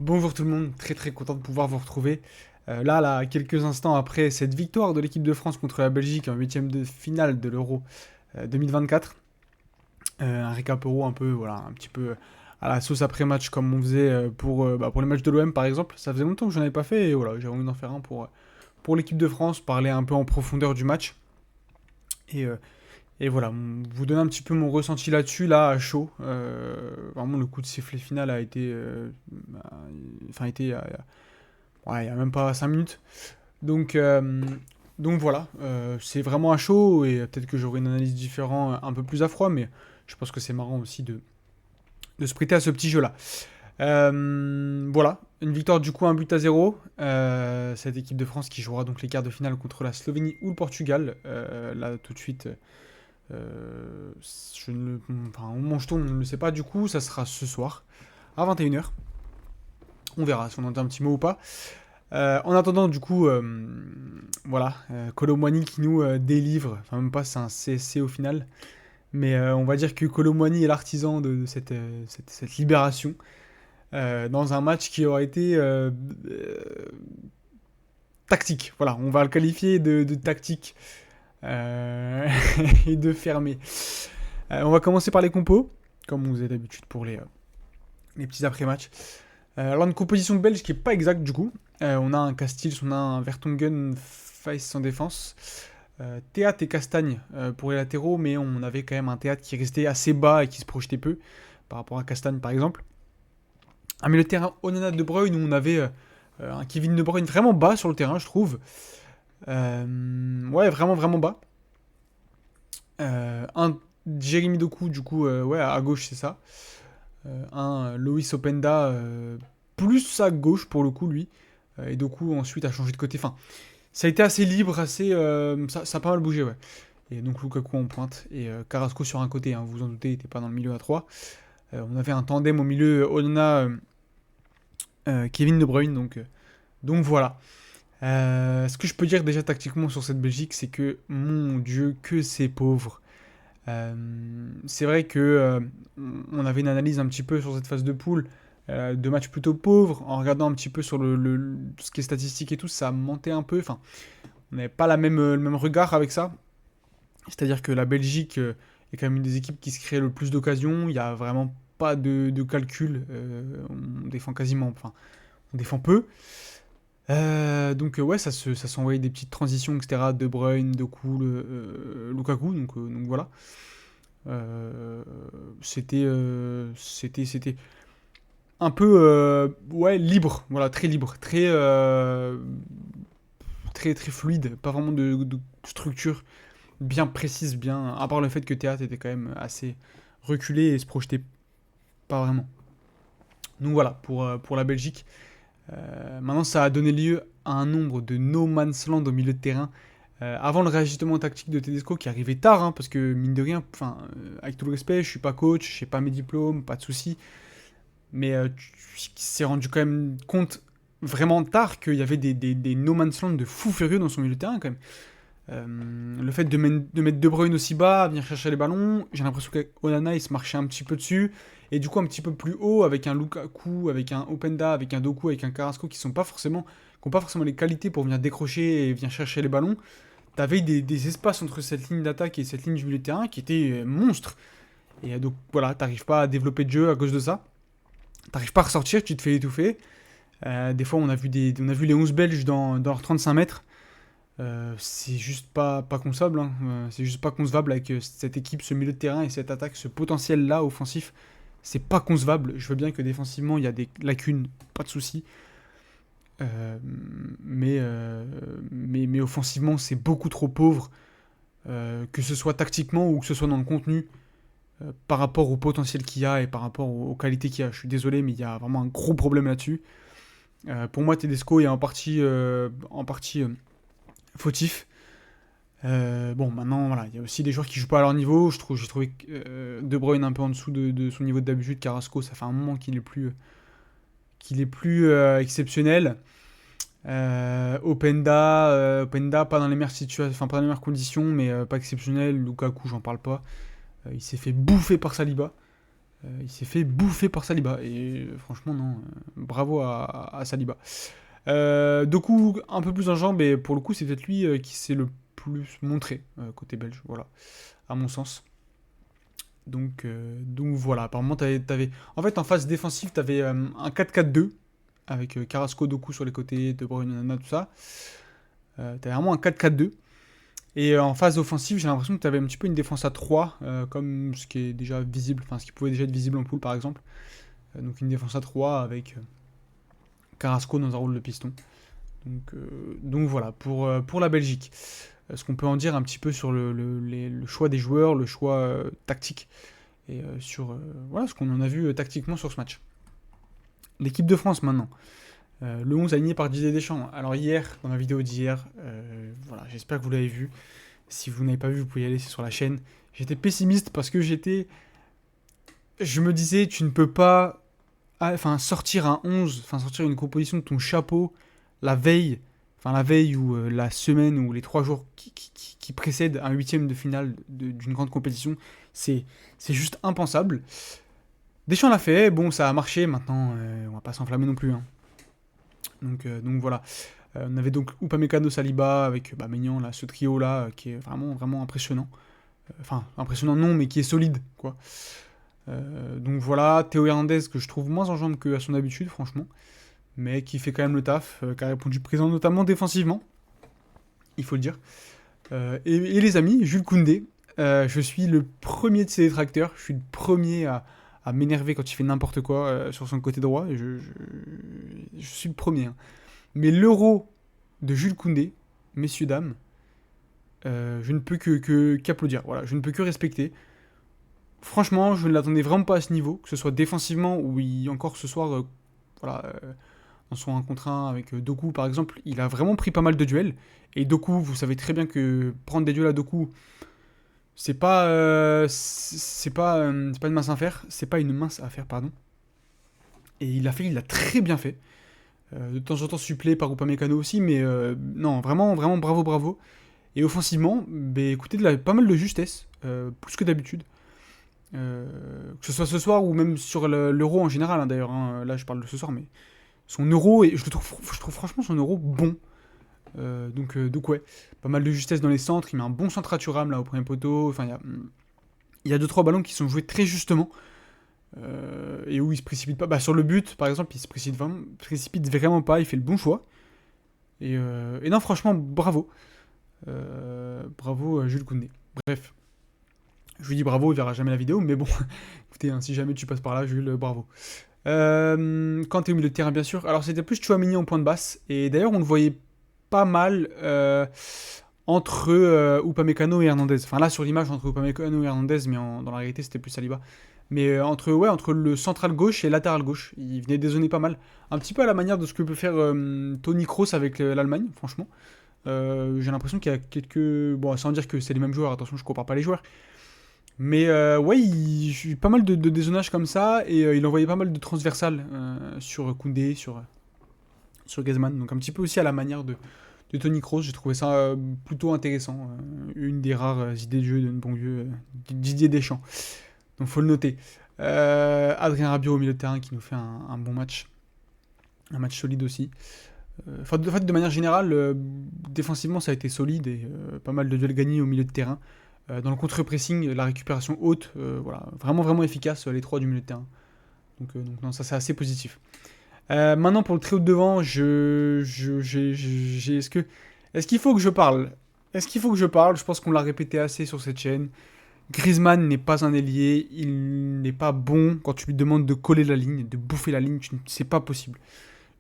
Bonjour tout le monde, très très content de pouvoir vous retrouver. Là, quelques instants après cette victoire de l'équipe de France contre la Belgique en huitième de finale de l'Euro 2024. Un récap Euro un peu, voilà, un petit peu à la sauce après-match comme on faisait pour les matchs de l'OM par exemple. Ça faisait longtemps que j'en avais pas fait et voilà, j'ai envie d'en faire un pour l'équipe de France, parler un peu en profondeur du match. Et, euh, et voilà, vous donner un petit peu mon ressenti là-dessus, là, à chaud. Vraiment, le coup de sifflet final a été... Enfin, été ouais, il n'y a même pas 5 minutes. Donc, euh, donc voilà, c'est vraiment à chaud et peut-être que j'aurai une analyse différente un peu plus à froid, mais je pense que c'est marrant aussi de se prêter à ce petit jeu-là. Voilà, une victoire du coup, un but à zéro. Cette équipe de France qui jouera donc les quarts de finale contre la Slovénie ou le Portugal. Là, tout de suite, je ne, enfin, au moment où je tourne, on ne le sait pas du coup, ça sera ce soir à 21h. On verra si on entend un petit mot ou pas. En attendant, du coup, voilà, Kolo Muani qui nous délivre, enfin même pas, c'est un CSC au final, mais on va dire que Kolo Muani est l'artisan de cette libération dans un match qui aurait été tactique. Voilà, on va le qualifier de tactique et de fermé. On va commencer par les compos, comme vous avez d'habitude pour les petits après-matchs. Alors une composition belge qui est pas exacte du coup. On a un Castils, on a un Vertonghen face en défense. Théâtre et Castagne pour les latéraux, mais on avait quand même un Théâtre qui restait assez bas et qui se projetait peu par rapport à Castagne par exemple. Un milieu de terrain Onana De Bruyne où on avait un Kevin De Bruyne vraiment bas sur le terrain, je trouve. Ouais, vraiment vraiment bas. Un Jérémy Doku du coup, ouais à gauche c'est ça. Un Loïs Openda plus à gauche pour le coup lui. Et Doku ensuite a changé de côté. Enfin, ça a été assez libre, assez ça a pas mal bougé ouais. Et donc Lukaku en pointe et Carrasco sur un côté, hein, vous vous en doutez, il n'était pas dans le milieu à 3. On avait un tandem au milieu Onana Kevin De Bruyne donc voilà. Ce que je peux dire déjà tactiquement sur cette Belgique, c'est que mon Dieu que c'est pauvre. C'est vrai que on avait une analyse un petit peu sur cette phase de poule, de matchs plutôt pauvres. En regardant un petit peu sur ce qui est statistique et tout, ça a monté un peu. Enfin, on n'avait pas le même regard avec ça. C'est-à-dire que la Belgique est quand même une des équipes qui se crée le plus d'occasions. Il n'y a vraiment pas de calcul. On défend quasiment, enfin, on défend peu. Donc ouais, ça s'envoyait des petites transitions, etc. De Bruyne, de Koul, Lukaku, donc voilà. Euh, c'était un peu ouais libre, voilà, très libre, très fluide, pas vraiment de structure bien précise, bien à part le fait que Théâtre était quand même assez reculé et se projetait pas vraiment. Donc voilà pour la Belgique. Maintenant, ça a donné lieu à un nombre de no man's land au milieu de terrain. Avant le réajustement tactique de Tedesco qui arrivait tard, hein, parce que mine de rien, enfin, avec tout le respect, je suis pas coach, je sais pas mes diplômes, pas de soucis, mais tu s'est rendu quand même compte vraiment tard qu'il y avait des no man's land de fou furieux dans son milieu de terrain quand même. Le fait de mettre De Bruyne aussi bas, venir chercher les ballons, j'ai l'impression qu'Onana il se marchait un petit peu dessus, et du coup un petit peu plus haut avec un Lukaku, avec un Openda, avec un Doku, avec un Carrasco qui ont pas forcément les qualités pour venir décrocher et venir chercher les ballons. T'avais des espaces entre cette ligne d'attaque et cette ligne du milieu de terrain qui étaient monstres. Et donc voilà, t'arrives pas à développer de jeu à cause de ça. T'arrives pas à ressortir, tu te fais étouffer. Des fois on a vu les 11 Belges dans leurs 35 mètres. C'est juste pas concevable, hein. C'est juste pas concevable avec cette équipe, ce milieu de terrain et cette attaque, ce potentiel-là offensif. C'est pas concevable. Je veux bien que défensivement il y a des lacunes, pas de souci. Euh, mais offensivement c'est beaucoup trop pauvre, que ce soit tactiquement ou que ce soit dans le contenu, par rapport au potentiel qu'il y a et par rapport aux qualités qu'il y a. Je suis désolé, mais il y a vraiment un gros problème là-dessus. Pour moi, Tedesco est en partie fautif. Bon, maintenant, voilà, il y a aussi des joueurs qui jouent pas à leur niveau. J'ai trouvé De Bruyne un peu en dessous de son niveau d'habitude. Carrasco, ça fait un moment qu'il est plus exceptionnel. Openda, pas dans les meilleures situations, enfin pas dans les meilleures conditions, mais pas exceptionnel. Lukaku, j'en parle pas. Il s'est fait bouffer par Saliba. Il s'est fait bouffer par Saliba. Et franchement, non. Bravo à Saliba. Doku, un peu plus en jambes, et pour le coup, c'est peut-être lui qui s'est le plus montré côté belge. Voilà, à mon sens. Donc voilà, apparemment, en fait, en phase défensive, tu avais un 4-4-2 avec Carrasco, Doku sur les côtés, De Bruyne, Nana, tout ça. Tu avais vraiment un 4-4-2. Et en phase offensive, j'ai l'impression que tu avais un petit peu une défense à 3, comme ce qui est déjà visible, enfin ce qui pouvait déjà être visible en poule par exemple. Donc une défense à 3 avec Carrasco dans un rôle de piston. Donc voilà, pour la Belgique. Ce qu'on peut en dire un petit peu sur le choix des joueurs, le choix tactique, et sur voilà, ce qu'on en a vu tactiquement sur ce match. L'équipe de France maintenant. Le 11 aligné par Didier Deschamps. Alors hier, dans ma vidéo d'hier, voilà, j'espère que vous l'avez vu. Si vous n'avez pas vu, vous pouvez y aller, c'est sur la chaîne. J'étais pessimiste parce que je me disais, tu ne peux pas sortir un 11, sortir une composition de ton chapeau la veille, la veille ou la semaine ou les 3 jours qui précèdent un huitième de finale d'une grande compétition. C'est juste impensable. Deschamps l'a fait, bon, ça a marché, maintenant, on va pas s'enflammer non plus, hein. Donc voilà. On avait donc Upamecano, Saliba avec Maignan, là, ce trio là qui est vraiment vraiment impressionnant. Enfin impressionnant non, mais qui est solide quoi. Donc voilà, Théo Hernandez que je trouve moins en jambes qu'à son habitude franchement, mais qui fait quand même le taf, qui a répondu présent notamment défensivement, il faut le dire. Et les amis, Jules Koundé, je suis le premier de ses détracteurs, je suis le premier à m'énerver quand il fait n'importe quoi sur son côté droit, et je suis le premier, hein. Mais l'euro de Jules Koundé, messieurs, dames, je ne peux qu'applaudir. Voilà, je ne peux que respecter. Franchement, je ne l'attendais vraiment pas à ce niveau, que ce soit défensivement ou encore ce soir, voilà, dans son 1 contre 1 avec Doku par exemple, il a vraiment pris pas mal de duels. Et Doku, vous savez très bien que prendre des duels à Doku, c'est pas une mince affaire, c'est pas une mince affaire, pardon. Et il l'a très bien fait. De temps en temps supplé par Upamecano aussi, mais non, vraiment, vraiment bravo, bravo. Et offensivement, écoutez, pas mal de justesse, plus que d'habitude. Que ce soit ce soir ou même sur l'euro en général, hein, d'ailleurs, hein, là je parle de ce soir, mais son euro, et je trouve franchement son euro bon. Donc ouais, pas mal de justesse dans les centres, il met un bon centre à Thuram là au premier poteau, enfin il y a 2-3 ballons qui sont joués très justement. Et où il se précipite pas. Sur le but, par exemple, il se précipite vraiment pas, il fait le bon choix. Et non, franchement, bravo. Bravo Jules Koundé. Bref, je lui dis bravo, il verra jamais la vidéo, mais bon, écoutez, hein, si jamais tu passes par là, Jules, bravo. Quand t'es au milieu de terrain, bien sûr. Alors c'était plus Chouamini en point de basse, et d'ailleurs on le voyait pas mal entre Upamecano et Hernandez. Enfin là sur l'image entre Upamecano et Hernandez, mais dans la réalité c'était plus Saliba. Mais entre le central gauche et latéral gauche, il venait dézonner pas mal. Un petit peu à la manière de ce que peut faire Toni Kroos avec l'Allemagne, franchement. J'ai l'impression qu'il y a quelques... Bon, sans dire que c'est les mêmes joueurs, attention, je compare pas les joueurs. Mais ouais, il pas mal de dézonage comme ça, et il envoyait pas mal de transversales sur Koundé, sur Griezmann. Donc un petit peu aussi à la manière de Toni Kroos, j'ai trouvé ça plutôt intéressant. Une des rares idées de jeu de bon vieux Didier Deschamps. Donc faut le noter. Adrien Rabiot au milieu de terrain qui nous fait un bon match. Un match solide aussi. En fait, de manière générale, défensivement ça a été solide et pas mal de duels gagnés au milieu de terrain. Dans le contre-pressing, la récupération haute, voilà, vraiment vraiment efficace les 3 du milieu de terrain. Donc non, ça c'est assez positif. Maintenant pour le trio de devant, est-ce qu'il faut que je parle? Est-ce qu'il faut que je parle? Je pense qu'on l'a répété assez sur cette chaîne. Griezmann n'est pas un ailier, il n'est pas bon quand tu lui demandes de coller la ligne, de bouffer la ligne, c'est pas possible.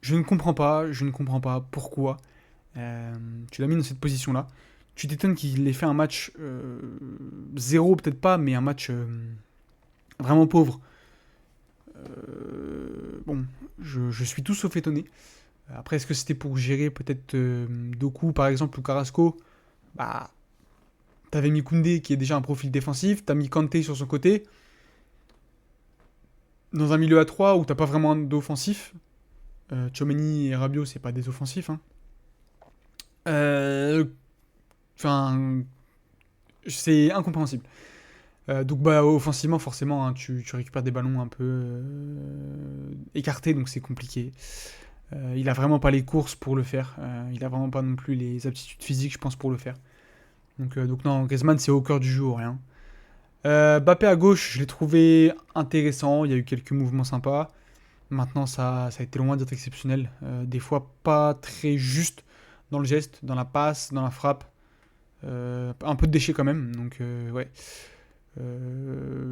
Je ne comprends pas pourquoi tu l'as mis dans cette position-là. Tu t'étonnes qu'il ait fait un match zéro, peut-être pas, mais un match vraiment pauvre. Bon, je suis tout sauf étonné. Après, est-ce que c'était pour gérer peut-être Doku par exemple ou Carrasco? Bah, t'avais mis Koundé qui est déjà un profil défensif, t'as mis Kanté sur son côté. Dans un milieu à 3 où t'as pas vraiment d'offensif, Tchouaméni et Rabiot c'est pas des offensifs, hein. Enfin, c'est incompréhensible. Donc bah offensivement forcément hein, tu récupères des ballons un peu écartés donc c'est compliqué. Il a vraiment pas les courses pour le faire. Il a vraiment pas non plus les aptitudes physiques je pense pour le faire. Donc non Griezmann c'est au cœur du jeu ou rien. Mbappé à gauche je l'ai trouvé intéressant. Il y a eu quelques mouvements sympas. Maintenant ça a été loin d'être exceptionnel. Des fois pas très juste dans le geste, dans la passe, dans la frappe. Un peu de déchets quand même. Donc ouais.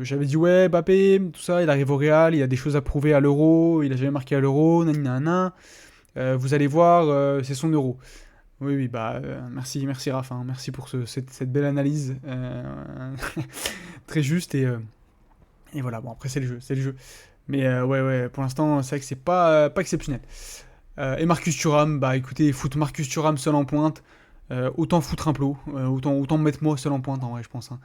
J'avais dit ouais Mbappé, tout ça, il arrive au Real, il a des choses à prouver à l'Euro, il a jamais marqué à l'Euro, nanana. Vous allez voir, c'est son Euro. Oui oui bah merci Raph, hein, merci pour cette belle analyse, très juste et voilà bon après c'est le jeu. Mais ouais pour l'instant c'est vrai que c'est pas exceptionnel. Et Marcus Thuram, bah écoutez foutre Marcus Thuram seul en pointe, autant foutre un plot, autant mettre moi seul en pointe en vrai je pense. Hein.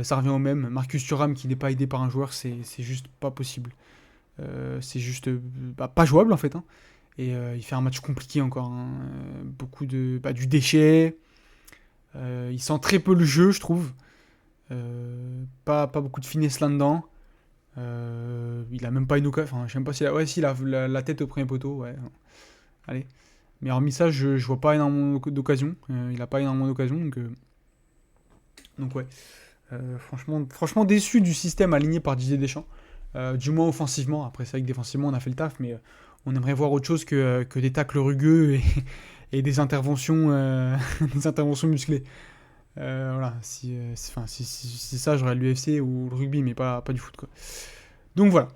Ça revient au même. Marcus Thuram qui n'est pas aidé par un joueur, c'est juste pas possible. C'est juste pas jouable en fait. Hein. Et il fait un match compliqué encore. Hein. Beaucoup du déchet. Il sent très peu le jeu, je trouve. Pas beaucoup de finesse là-dedans. Il a même pas une occasion. Enfin, je sais même pas s'il a. Ouais, si, la tête au premier poteau. Ouais. Allez. Mais hormis ça, je vois pas énormément d'occasions. Il a pas énormément d'occasions. Donc ouais. Franchement déçu du système aligné par Didier Deschamps. Du moins offensivement. Après, c'est vrai que défensivement, on a fait le taf, mais on aimerait voir autre chose que des tacles rugueux et des interventions, des interventions musclées. Voilà, si ça, j'aurais l'UFC ou le rugby, mais pas du foot, quoi. Donc voilà.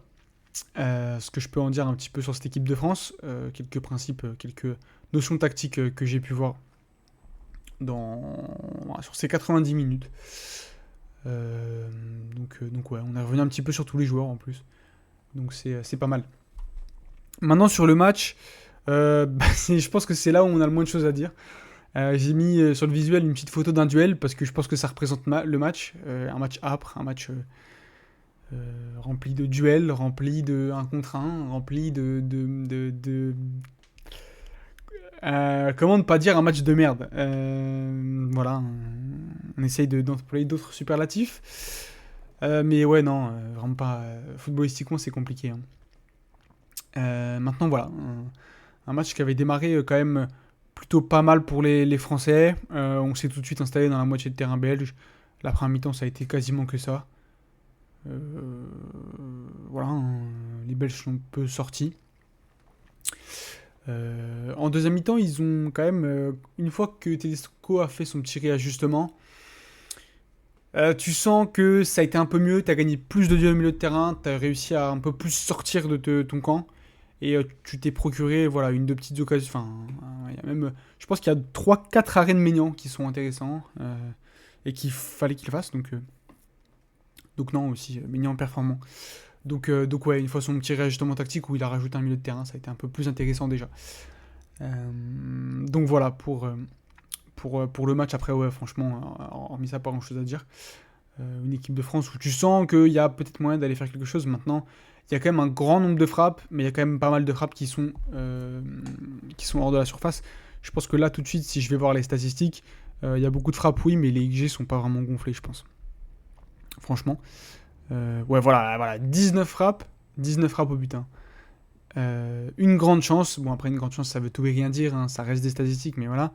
Ce que je peux en dire un petit peu sur cette équipe de France, quelques principes, quelques notions tactiques que j'ai pu voir sur ces 90 minutes. Donc ouais, on est revenu un petit peu sur tous les joueurs en plus. Donc c'est pas mal. Maintenant sur le match, je pense que c'est là où on a le moins de choses à dire. J'ai mis sur le visuel une petite photo d'un duel parce que je pense que ça représente le match. Un match âpre, un match rempli de duels, rempli de 1 contre 1, rempli comment ne pas dire un match de merde. Voilà, on essaye d'employer d'autres superlatifs. Mais ouais, non, vraiment pas. Footballistiquement, c'est compliqué. Hein. Maintenant, voilà. Un match qui avait démarré quand même plutôt pas mal pour les Français. On s'est tout de suite installé dans la moitié de terrain belge. La première mi-temps, ça a été quasiment que ça. Voilà, hein, les Belges sont un peu sortis. En deuxième mi-temps, ils ont quand même, une fois que Tedesco a fait son petit réajustement, tu sens que ça a été un peu mieux, tu as gagné plus de duels au milieu de terrain, tu as réussi à un peu plus sortir de ton camp, et tu t'es procuré voilà, une de petites occasions. Enfin, il y a même, je pense qu'il y a 3-4 arrêts de Maignan qui sont intéressants, et qu'il fallait qu'il fasse, donc non aussi, Maignan performant. Donc ouais, une fois son petit réajustement tactique où il a rajouté un milieu de terrain, ça a été un peu plus intéressant déjà. Donc voilà pour le match. Après ouais franchement, hormis ça pas grand chose à dire. Une équipe de France où tu sens qu'il y a peut-être moyen d'aller faire quelque chose. Maintenant il y a quand même un grand nombre de frappes, mais il y a quand même pas mal de frappes qui sont hors de la surface. Je pense que là tout de suite si je vais voir les statistiques, il y a beaucoup de frappes oui, mais les XG sont pas vraiment gonflés je pense. Franchement. Ouais, voilà, 19 frappes au butin. Une grande chance, bon après une grande chance ça veut tout et rien dire, hein, ça reste des statistiques, mais voilà.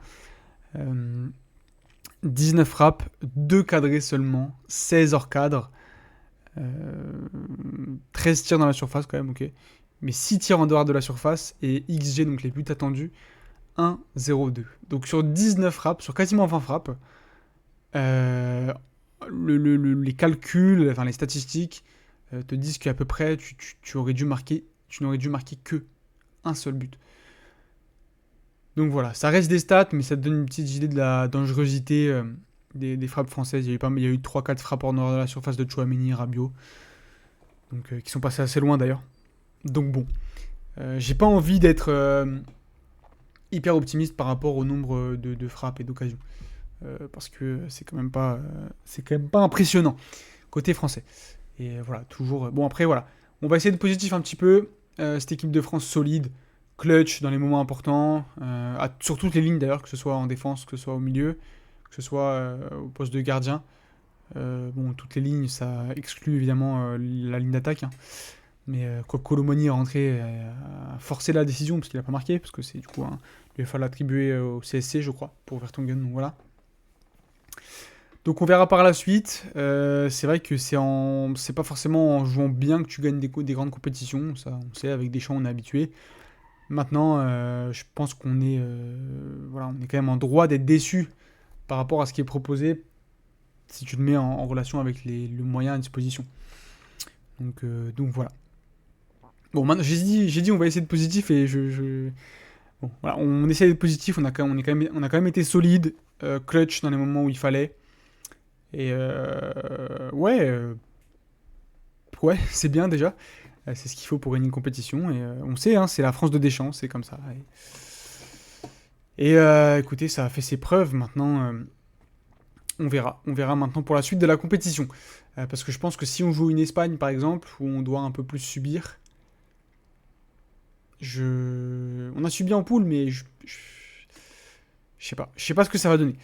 19 frappes, 2 cadrés seulement, 16 hors cadre, 13 tirs dans la surface quand même, ok. Mais 6 tirs en dehors de la surface et XG, donc les buts attendus, 1-0-2. Donc sur 19 frappes, sur quasiment 20 frappes, les calculs, enfin les statistiques te disent qu'à peu près tu n'aurais dû marquer que un seul but. Donc voilà, ça reste des stats, mais ça te donne une petite idée de la dangerosité des frappes françaises. Il y a eu 3-4 frappes en dehors de la surface de Tchouaméni et Rabiot, donc, qui sont passés assez loin d'ailleurs. Donc bon, j'ai pas envie d'être hyper optimiste par rapport au nombre de frappes et d'occasions. Parce que c'est quand même pas impressionnant côté français. Et voilà, toujours. Bon après voilà, on va essayer de positif un petit peu. Cette équipe de France solide, clutch dans les moments importants, sur toutes les lignes d'ailleurs, que ce soit en défense, que ce soit au milieu, que ce soit au poste de gardien. Bon, toutes les lignes, ça exclut évidemment la ligne d'attaque, hein. Mais quoi, Colomoni est rentré, a forcé la décision parce qu'il a pas marqué, parce que c'est du coup il va falloir l'attribuer au CSC, je crois, pour Vertonghen, donc voilà. Donc on verra par la suite. C'est vrai que c'est pas forcément en jouant bien que tu gagnes des grandes compétitions, ça on sait, avec Deschamps on est habitué. Maintenant, je pense qu'on est, voilà, on est quand même en droit d'être déçu par rapport à ce qui est proposé si tu te mets en relation avec le moyen à disposition. Donc voilà. Bon, maintenant, j'ai dit on va essayer de positif et bon, voilà, on essaie d'être positif, on a quand même été solide, clutch dans les moments où il fallait. Et ouais, ouais, c'est bien déjà. C'est ce qu'il faut pour gagner une compétition. Et on sait, hein, c'est la France de Deschamps, c'est comme ça. Et écoutez, ça a fait ses preuves. Maintenant, on verra. On verra maintenant pour la suite de la compétition. Parce que je pense que si on joue une Espagne, par exemple, où on doit un peu plus subir, on a subi en poule, mais je sais pas. Je sais pas ce que ça va donner.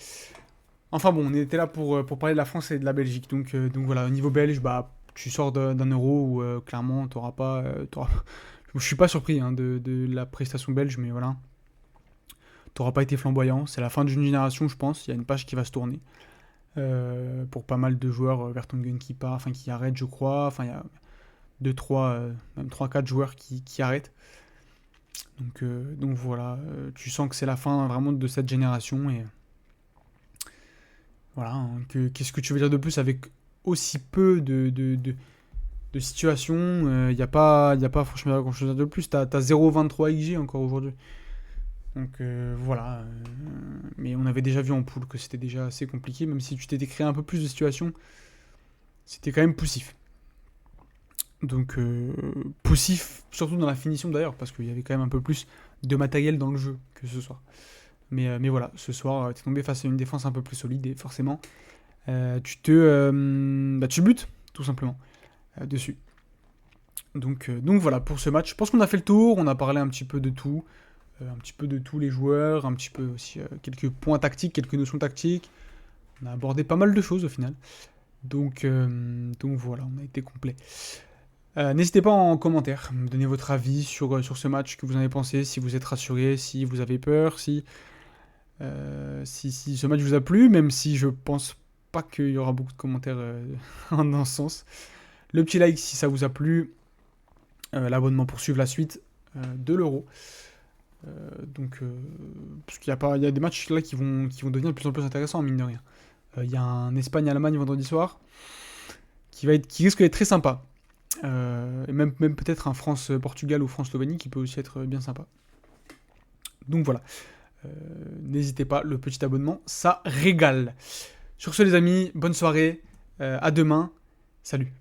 Enfin bon, on était là pour parler de la France et de la Belgique. Donc voilà, au niveau belge, bah, tu sors d'un euro où clairement, t'auras pas. Je suis pas surpris hein, de la prestation belge, mais voilà. T'auras pas été flamboyant. C'est la fin d'une génération, je pense. Il y a une page qui va se tourner. Pour pas mal de joueurs, Vertonghen qui part, enfin qui arrête, je crois. Enfin, il y a 2, 3, même 3, 4 joueurs qui arrêtent. Donc voilà, tu sens que c'est la fin vraiment de cette génération. Et voilà, hein, qu'est-ce que tu veux dire de plus avec aussi peu de situations. Il n'y a pas franchement grand chose de plus. T'as 0,23 XG encore aujourd'hui. Donc voilà. Mais on avait déjà vu en poule que c'était déjà assez compliqué. Même si tu t'étais créé un peu plus de situations, c'était quand même poussif. Donc poussif, surtout dans la finition d'ailleurs, parce qu'il y avait quand même un peu plus de matériel dans le jeu que ce soir. Mais voilà, ce soir, tu es tombé face à une défense un peu plus solide et forcément, tu butes, tout simplement, dessus. Donc voilà, pour ce match, je pense qu'on a fait le tour, on a parlé un petit peu de tout, un petit peu de tous les joueurs, un petit peu aussi quelques points tactiques, quelques notions tactiques. On a abordé pas mal de choses au final. Donc voilà, on a été complet. N'hésitez pas en commentaire, me donner votre avis sur ce match, que vous en avez pensé, si vous êtes rassuré, si vous avez peur, si ce match vous a plu, même si je pense pas qu'il y aura beaucoup de commentaires dans ce sens. Le petit like si ça vous a plu, l'abonnement pour suivre la suite de l'Euro. Parce qu'il y a des matchs là qui vont devenir de plus en plus intéressants, mine de rien. Il y a un Espagne-Allemagne vendredi soir qui risque d'être très sympa. Et même peut-être un France-Portugal ou France-Slovénie qui peut aussi être bien sympa. Donc voilà. N'hésitez pas, le petit abonnement, ça régale. Sur ce les amis, bonne soirée, à demain, salut.